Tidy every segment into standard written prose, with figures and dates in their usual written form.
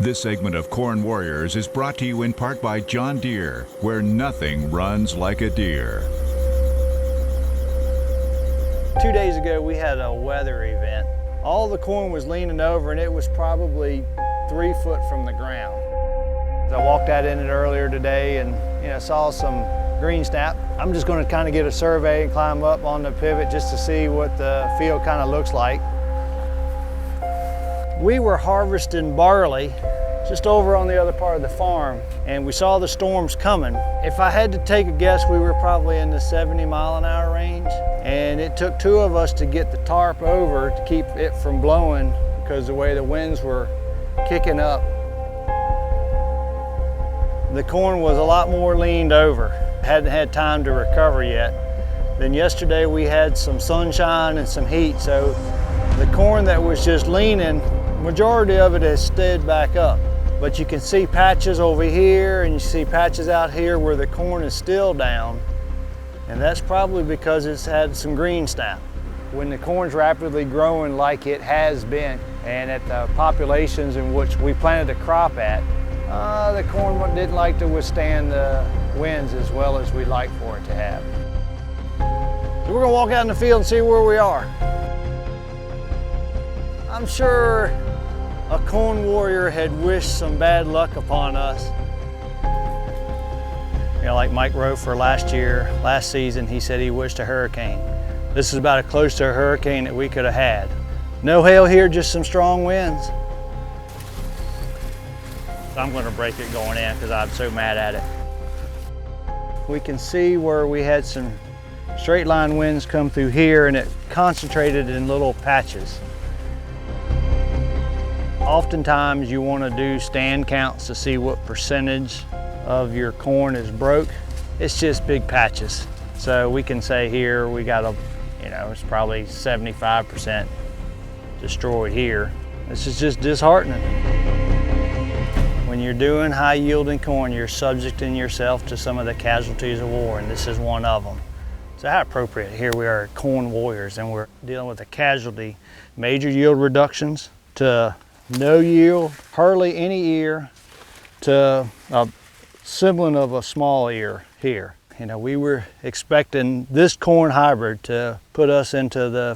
This segment of Corn Warriors is brought to you in part by John Deere, where nothing runs like a deer. 2 days ago, we had a weather event. All the corn was leaning over and it was probably 3 foot from the ground. I walked out in it earlier today and saw some green snap. I'm just going to kind of get a survey and climb up on the pivot just to see what the field kind of looks like. We were harvesting barley just over on the other part of the farm, and we saw the storms coming. If I had to take a guess, we were probably in the 70-mile-an-hour range, and it took 2 of us to get the tarp over to keep it from blowing because the way the winds were kicking up. The corn was a lot more leaned over. Hadn't had time to recover yet. Then yesterday we had some sunshine and some heat, so the corn that was just leaning, majority of it has stayed back up. But you can see patches over here and you see patches out here where the corn is still down. And that's probably because it's had some green snap. When the corn's rapidly growing like it has been, and at the populations in which we planted the crop at, the corn didn't like to withstand the winds as well as we'd like for it to have. So we're gonna walk out in the field and see where we are. I'm sure a corn warrior had wished some bad luck upon us. Like Mike Rofer last season, he said he wished a hurricane. This is about as close to a hurricane that we could have had. No hail here, just some strong winds. I'm gonna break it going in because I'm so mad at it. We can see where we had some straight line winds come through here and it concentrated in little patches. Oftentimes you want to do stand counts to see what percentage of your corn is broke. It's just big patches. So we can say here we got it's probably 75% destroyed here. This is just disheartening. When you're doing high yielding corn, you're subjecting yourself to some of the casualties of war, and this is one of them. So how appropriate, here we are Corn Warriors, and we're dealing with a casualty, major yield reductions to no yield, hardly any ear, to a sibling of a small ear here. We were expecting this corn hybrid to put us into the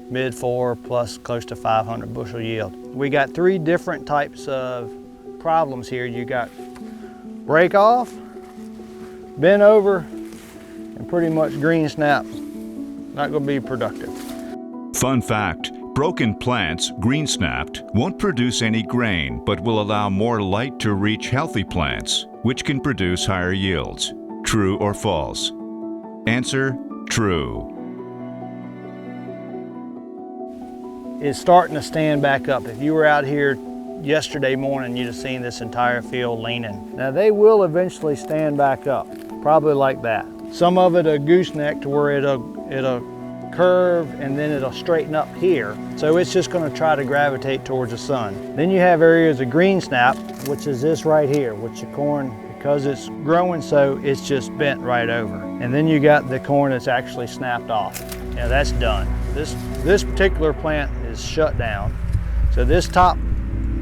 mid 4 plus close to 500 bushel yield. We got 3 different types of problems here. You got break off, bend over, and pretty much green snap. Not gonna be productive. Fun fact, broken plants, green snapped, won't produce any grain, but will allow more light to reach healthy plants, which can produce higher yields. True or false? Answer, true. It's starting to stand back up. If you were out here yesterday morning, you'd have seen this entire field leaning. Now they will eventually stand back up, probably like that. Some of it a gooseneck to where it'll curve and then it'll straighten up here. So it's just gonna try to gravitate towards the sun. Then you have areas of green snap, which is this right here, which the corn, because it's growing so, it's just bent right over. And then you got the corn that's actually snapped off. Now that's done. This particular plant is shut down. So this top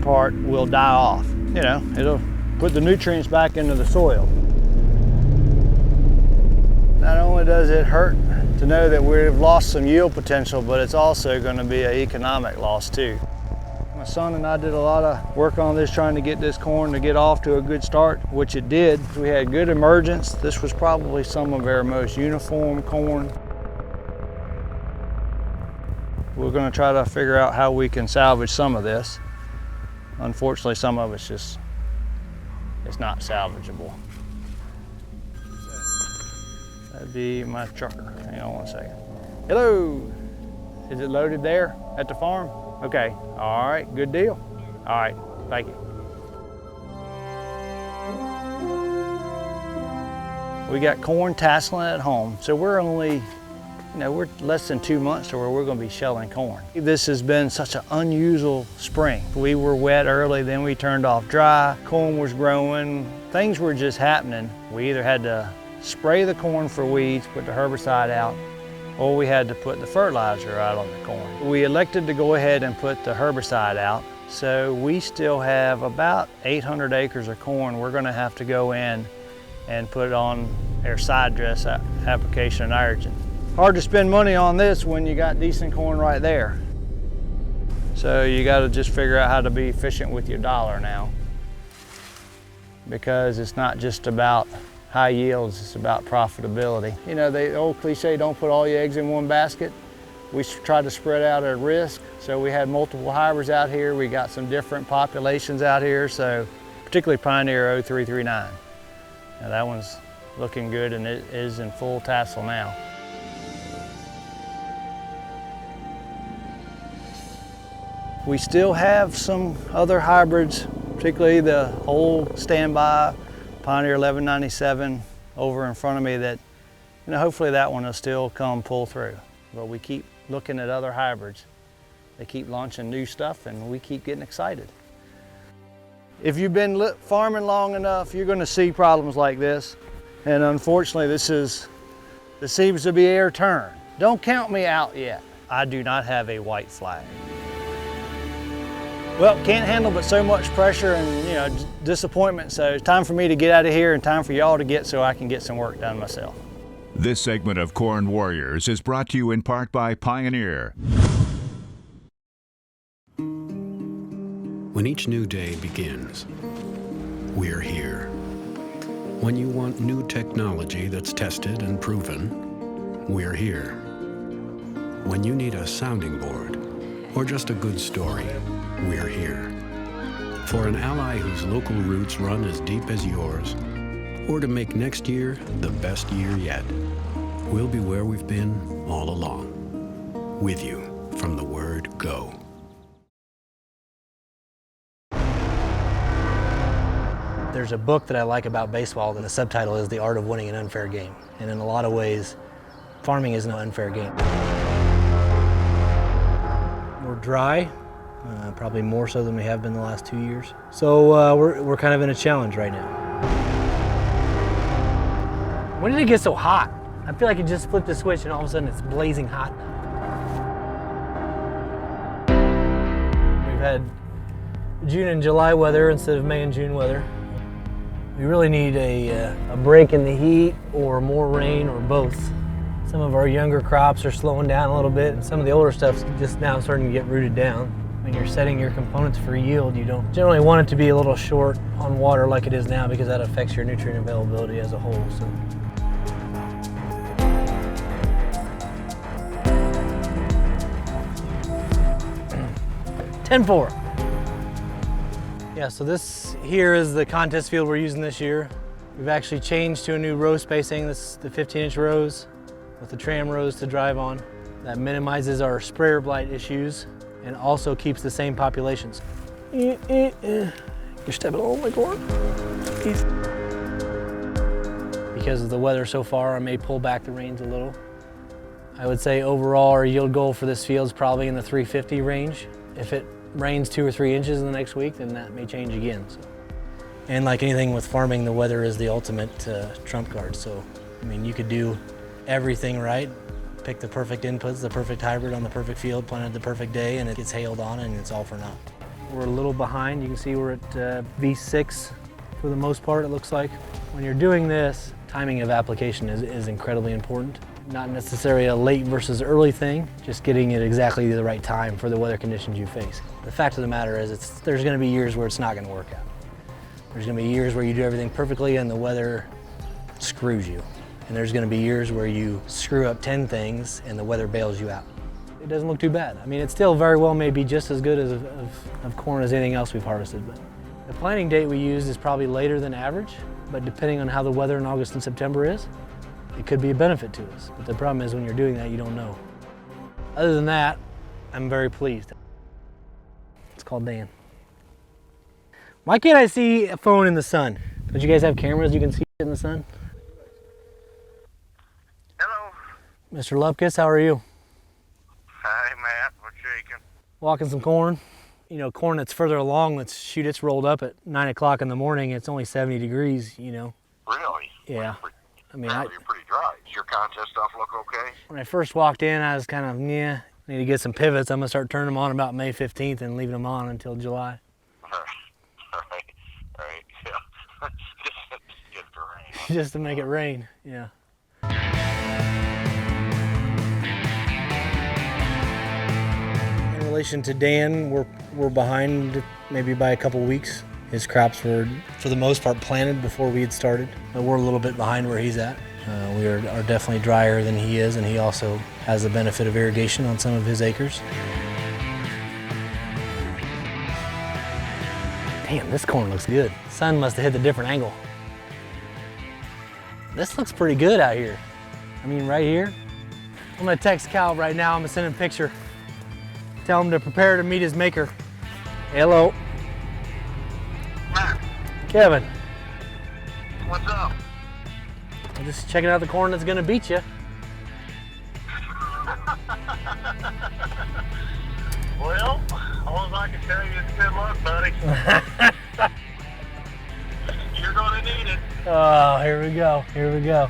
part will die off. It'll put the nutrients back into the soil. Not only does it hurt to know that we've lost some yield potential, but it's also going to be an economic loss too. My son and I did a lot of work on this, trying to get this corn to get off to a good start, which it did. We had good emergence. This was probably some of our most uniform corn. We're going to try to figure out how we can salvage some of this. Unfortunately, some of it's not salvageable. That'd be my trucker. Hang on one second. Hello. Is it loaded there at the farm? Okay. All right. Good deal. All right. Thank you. We got corn tasseling at home, so we're only, we're less than 2 months to where we're going to be shelling corn. This has been such an unusual spring. We were wet early, then we turned off dry. Corn was growing. Things were just happening. We either had to spray the corn for weeds, put the herbicide out, or we had to put the fertilizer out on the corn. We elected to go ahead and put the herbicide out So we still have about 800 acres of corn we're gonna have to go in and put on our side dress application of nitrogen. Hard to spend money on this when you got decent corn right there. So you gotta just figure out how to be efficient with your dollar now, because it's not just about high yields, it's about profitability. You know, the old cliche, don't put all your eggs in one basket. We tried to spread out our risk, so we had multiple hybrids out here. We got some different populations out here, so particularly Pioneer 0339. Now that one's looking good and it is in full tassel now. We still have some other hybrids, particularly the old standby Pioneer 1197 over in front of me that, you know, hopefully that one will still come pull through. But we keep looking at other hybrids. They keep launching new stuff and we keep getting excited. If you've been farming long enough, you're gonna see problems like this. And unfortunately, this seems to be our turn. Don't count me out yet. I do not have a white flag. Well, can't handle but so much pressure and, you know, disappointment. So it's time for me to get out of here and time for y'all to get so I can get some work done myself. This segment of Corn Warriors is brought to you in part by Pioneer. When each new day begins, we're here. When you want new technology that's tested and proven, we're here. When you need a sounding board or just a good story, we're here. For an ally whose local roots run as deep as yours, or to make next year the best year yet, we'll be where we've been all along, with you from the word go. There's a book that I like about baseball, and the subtitle is The Art of Winning an Unfair Game. And in a lot of ways, farming is an unfair game. We're dry, probably more so than we have been the last 2 years. So we're kind of in a challenge right now. When did it get so hot? I feel like it just flipped the switch and all of a sudden it's blazing hot now. We've had June and July weather instead of May and June weather. We really need a break in the heat or more rain or both. Some of our younger crops are slowing down a little bit and some of the older stuff's just now starting to get rooted down. When you're setting your components for yield, you don't generally want it to be a little short on water like it is now because that affects your nutrient availability as a whole. So. 10-4. Yeah, so this here is the contest field we're using this year. We've actually changed to a new row spacing. This is the 15-inch rows with the tram rows to drive on. That minimizes our sprayer blight issues and also keeps the same populations. You're stepping all over my corn. Because of the weather so far, I may pull back the reins a little. I would say overall our yield goal for this field is probably in the 350 range. If it rains 2 or 3 inches in the next week, then that may change again. So. And like anything with farming, the weather is the ultimate trump card. So, I mean, you could do everything right, pick the perfect inputs, the perfect hybrid on the perfect field, plant it the perfect day, and it gets hailed on and it's all for naught. We're a little behind. You can see we're at V6 for the most part, it looks like. When you're doing this, timing of application is incredibly important. Not necessarily a late versus early thing, just getting it exactly the right time for the weather conditions you face. The fact of the matter is there's gonna be years where it's not gonna work out. There's gonna be years where you do everything perfectly and the weather screws you. And there's gonna be years where you screw up 10 things and the weather bails you out. It doesn't look too bad. I mean, it still very well may be just as good of corn as anything else we've harvested. But the planting date we used is probably later than average, but depending on how the weather in August and September is, it could be a benefit to us. But the problem is when you're doing that, you don't know. Other than that, I'm very pleased. It's called Dan. Why can't I see a phone in the sun? Don't you guys have cameras you can see it in the sun? Hello. Mr. Lupkus, how are you? Hi, Matt. What's shaking? Walking some corn. You know, corn that's further along, it's rolled up at 9 o'clock in the morning. It's only 70 degrees, you know. Really? Yeah. I mean, you're pretty dry. Does your contest stuff look okay? when I first walked in, I was kind of, yeah. Need to get some pivots. I'm gonna start turning them on about May 15th and leaving them on until July. Right, yeah. Just for rain. Just to make it rain, yeah. In relation to Dan, we're behind maybe by a couple weeks. His crops were, for the most part, planted before we had started. But we're a little bit behind where he's at. We are definitely drier than he is, and he also has the benefit of irrigation on some of his acres. Damn, this corn looks good. Sun must have hit a different angle. This looks pretty good out here. I mean, right here. I'm gonna text Cal right now. I'm gonna send him a picture. Tell him to prepare to meet his maker. Hello. Matt, Kevin. what's up? I'm just checking out the corn that's gonna beat you. Well, all I can tell you is good luck, buddy. You're gonna need it. Oh, here we go, here we go.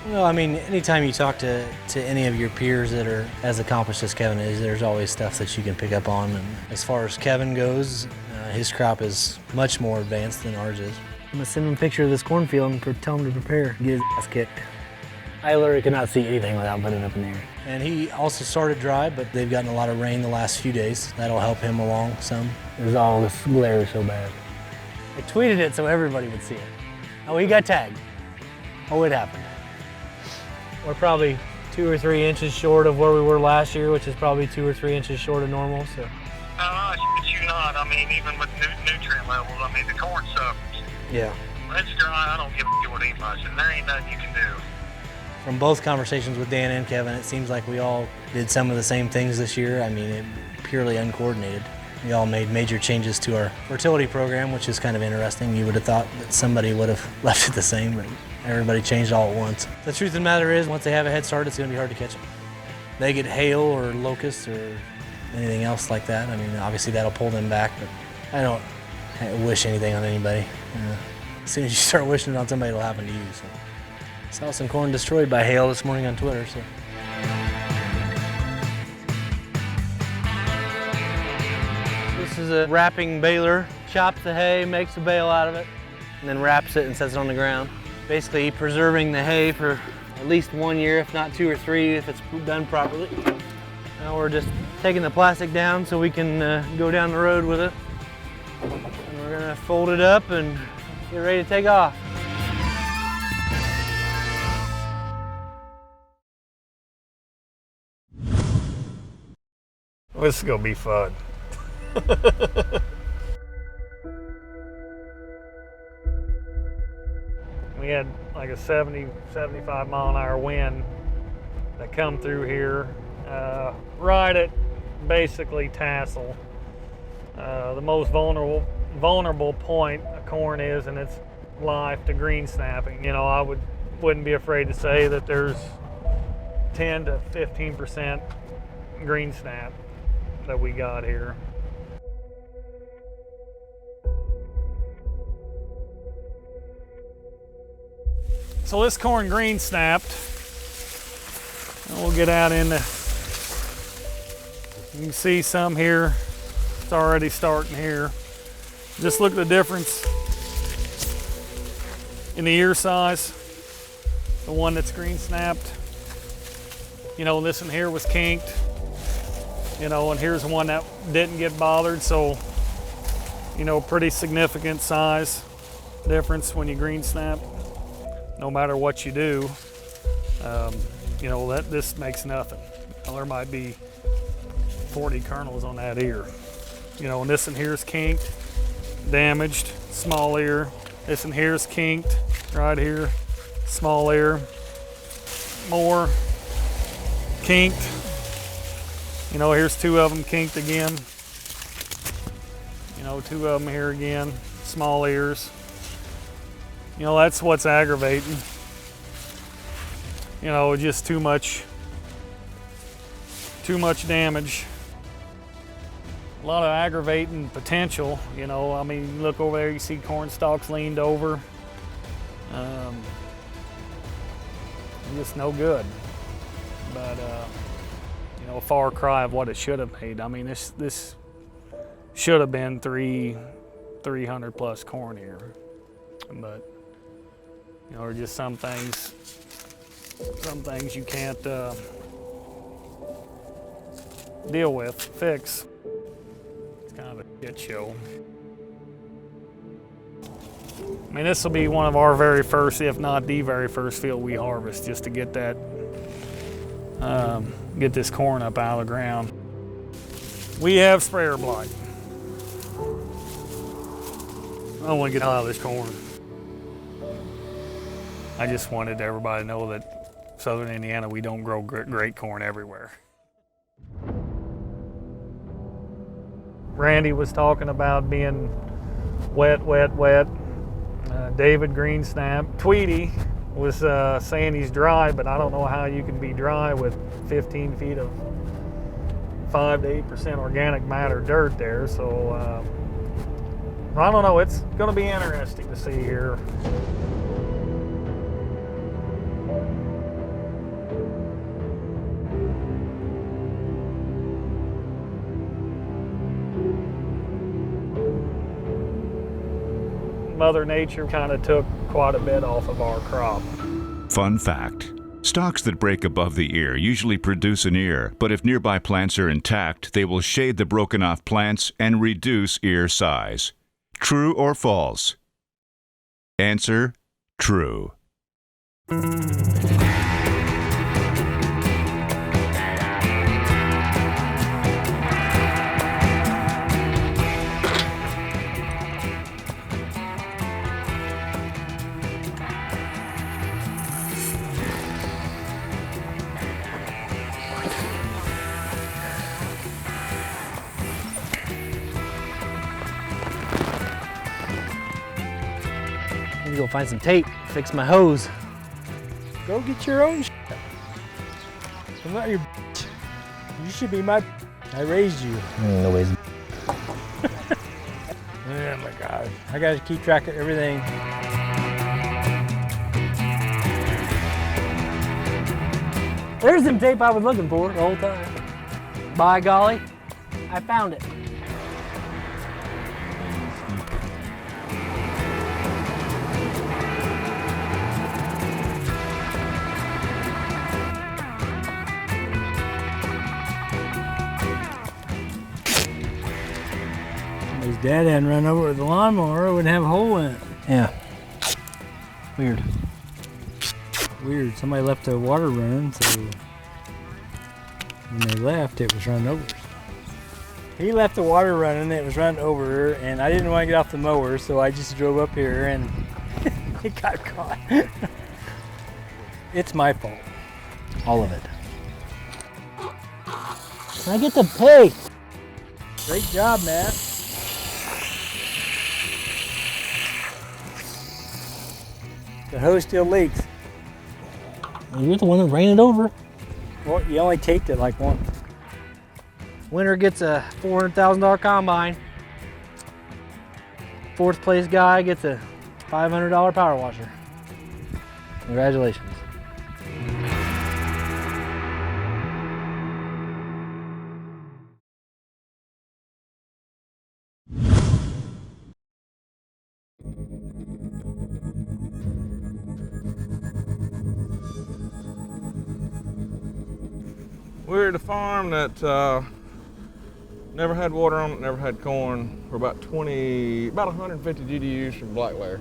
Well, I mean, anytime you talk to any of your peers that are as accomplished as Kevin is, there's always stuff that you can pick up on. And as far as Kevin goes, his crop is much more advanced than ours is. I'm gonna send him a picture of this cornfield and tell him to prepare, get his ass kicked. I literally could not see anything without putting it up in the air. And he also started dry, but they've gotten a lot of rain the last few days. That'll help him along some. It was all this glare so bad. I tweeted it so everybody would see it. Oh, he got tagged. Oh, it happened. We're probably 2 or 3 inches short of where we were last year, which is probably 2 or 3 inches short of normal. So. No, you're not. I mean, even with nutrient levels, I mean, the corn suffers. Yeah. When it's dry, I don't give a what ain't much, and there ain't nothing you can do. From both conversations with Dan and Kevin, it seems like we all did some of the same things this year. I mean, it purely uncoordinated. We all made major changes to our fertility program, which is kind of interesting. You would have thought that somebody would have left it the same, but everybody changed all at once. The truth of the matter is, once they have a head start, it's going to be hard to catch them. They get hail or locusts or anything else like that. I mean, obviously that'll pull them back, but I don't wish anything on anybody. As soon as you start wishing it on somebody, it'll happen to you. So. Saw some corn destroyed by hail this morning on Twitter. So. This is a wrapping baler. Chops the hay, makes a bale out of it, and then wraps it and sets it on the ground. Basically preserving the hay for at least 1 year, if not 2 or 3, if it's done properly. Now we're just taking the plastic down so we can go down the road with it. And we're gonna fold it up and get ready to take off. This is gonna be fun. We had like a 70, 75 mile an hour wind that come through here, right at basically tassel. The most vulnerable point a corn is in its life to green snapping. You know, I wouldn't be afraid to say that there's 10 to 15% green snap that we got here. So this corn green snapped, and we'll get out in the, you can see some here, it's already starting here. Just look at the difference in the ear size, the one that's green snapped. You know, this one here was kinked, you know, and here's one that didn't get bothered, so, you know, pretty significant size difference when you green snap. No matter what you do, you know, this makes nothing. Now, there might be 40 kernels on that ear. You know, and this one here is kinked, damaged, small ear. This one here is kinked, right here, small ear. More kinked. You know, here's 2 of them kinked again. You know, 2 of them here again, small ears. You know, that's what's aggravating. You know, just too much damage. A lot of aggravating potential, you know. I mean, look over there, you see corn stalks leaned over. Just no good. But, you know, a far cry of what it should have made. I mean, this should have been 300 plus corn here, but you know, there are just some things you can't deal with, fix. It's kind of a shit show. I mean, this will be one of our very first, if not the very first field we harvest, just to get that, get this corn up out of the ground. We have sprayer blight. I don't want to get out of this corn. I just wanted everybody to know that Southern Indiana, we don't grow great corn everywhere. Randy was talking about being wet, wet, wet. David Greensnap. Tweety was saying he's dry, but I don't know how you can be dry with 15 feet of 5 to 8% organic matter dirt there. So I don't know, it's going to be interesting to see here. Mother Nature kind of took quite a bit off of our crop. Fun fact: stalks that break above the ear usually produce an ear, but if nearby plants are intact, they will shade the broken off plants and reduce ear size. True or false? Answer: true. I'm gonna go find some tape, fix my hose. Go get your own shit. I'm not your bitch. You should be my. I raised you. Nobody's. Oh my God. I gotta keep track of everything. There's some tape I was looking for the whole time. By golly, I found it. His dad hadn't run over with the lawnmower, it wouldn't have a hole in it. Yeah. Weird. Weird. Somebody left the water running, so when they left, it was running over. He left the water running, it was running over, and I didn't want to get off the mower, so I just drove up here and it got caught. It's my fault. All of it. I get to pay. Great job, Matt. The hose still leaks. You're the one that ran it over. Well, you only taped it like once. Winner gets a $400,000 combine. Fourth place guy gets a $500 power washer. Congratulations. We're at a farm that never had water on it, never had corn. We're about 150 GDUs from black layer.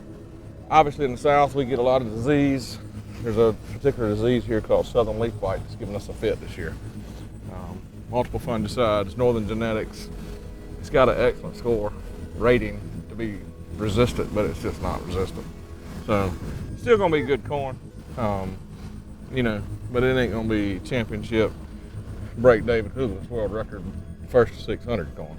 Obviously in the south we get a lot of disease. There's a particular disease here called southern leaf blight that's giving us a fit this year. Multiple fungicides, northern genetics. It's got an excellent score rating to be resistant, but it's just not resistant. So still gonna be good corn, you know, but it ain't gonna be championship, break David Hula's world record, first to 600 corn.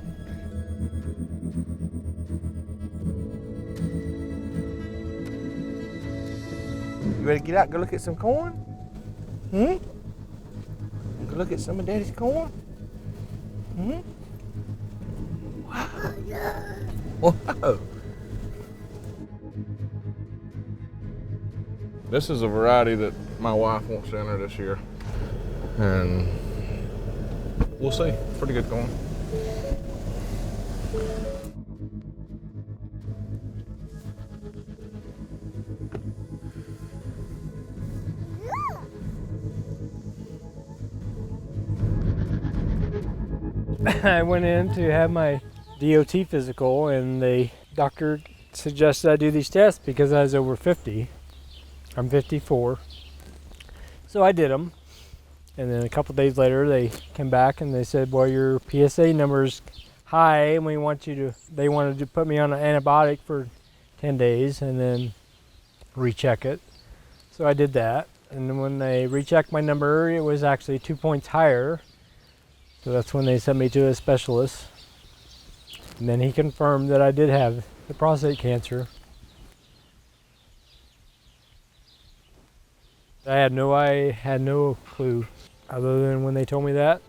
You ready to get out and go look at some corn? Go look at some of Daddy's corn? Wow. Whoa. This is a variety that my wife wants to enter this year. And we'll see. Pretty good corn. I went in to have my DOT physical, and the doctor suggested I do these tests because I was over 50. I'm 54. So I did them. And then a couple days later, they came back and they said, well, your PSA number's high, and they wanted to put me on an antibiotic for 10 days and then recheck it. So I did that. And then when they rechecked my number, it was actually 2 points higher. So that's when they sent me to a specialist. And then he confirmed that I did have the prostate cancer. I had no clue other than when they told me that.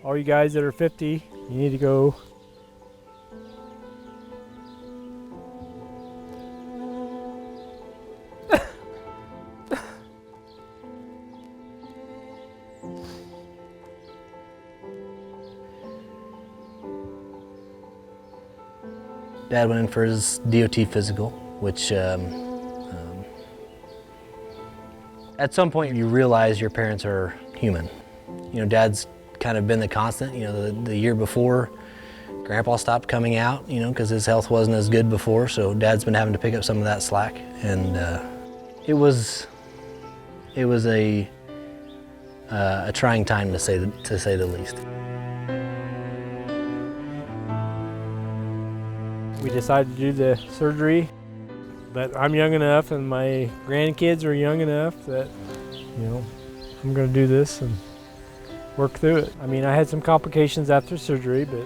All you guys that are 50, you need to go Dad went in for his DOT physical, which at some point you realize your parents are human. You know, Dad's kind of been the constant. You know, the year before, Grandpa stopped coming out, you know, because his health wasn't as good before, so Dad's been having to pick up some of that slack. And it was a trying time to say the least. We decided to do the surgery, but I'm young enough and my grandkids are young enough that, you know, I'm gonna do this and work through it. I mean, I had some complications after surgery, but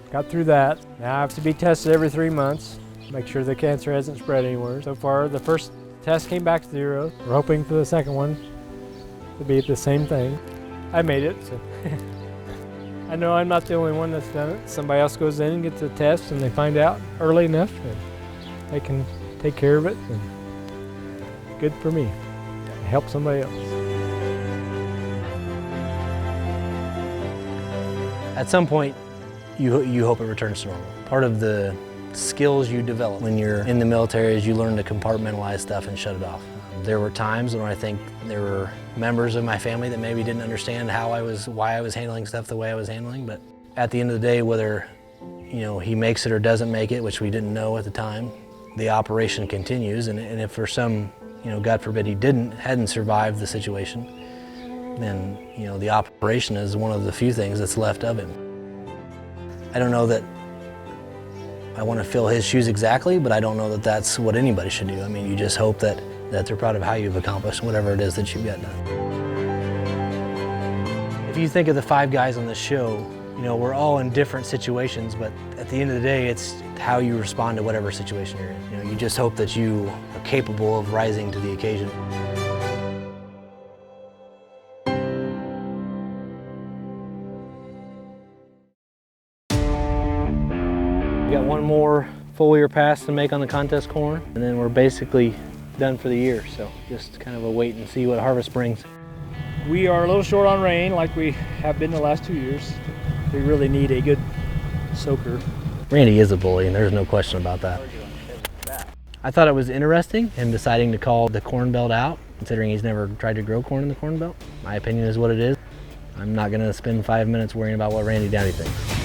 got through that. Now I have to be tested every 3 months, make sure the cancer hasn't spread anywhere. So far, the first test came back 0. We're hoping for the second one to be the same thing. I made it, so. I know I'm not the only one that's done it. Somebody else goes in and gets a test and they find out early enough and they can take care of it. And good for me. Help somebody else. At some point, you hope it returns to normal. Part of the skills you develop when you're in the military is you learn to compartmentalize stuff and shut it off. There were times when I think there were members of my family that maybe didn't understand why I was handling stuff the way I was handling, but at the end of the day, whether, you know, he makes it or doesn't make it, which we didn't know at the time, the operation continues, and if for some, you know, God forbid he hadn't survived the situation, then, you know, the operation is one of the few things that's left of him. I don't know that I want to fill his shoes exactly, but I don't know that that's what anybody should do. I mean, you just hope that they're proud of how you've accomplished whatever it is that you've got done. If you think of the 5 guys on this show, you know, we're all in different situations, but at the end of the day, it's how you respond to whatever situation you're in. You know, you just hope that you are capable of rising to the occasion. We got one more foliar pass to make on the contest corn, and then we're basically done for the year, so just kind of a wait and see what harvest brings. We are a little short on rain like we have been the last 2 years. We really need a good soaker. Randy is a bully, and there's no question about that. I thought it was interesting him deciding to call the Corn Belt out, considering he's never tried to grow corn in the Corn Belt. My opinion is what it is. I'm not gonna spend 5 minutes worrying about what Randy Downey thinks.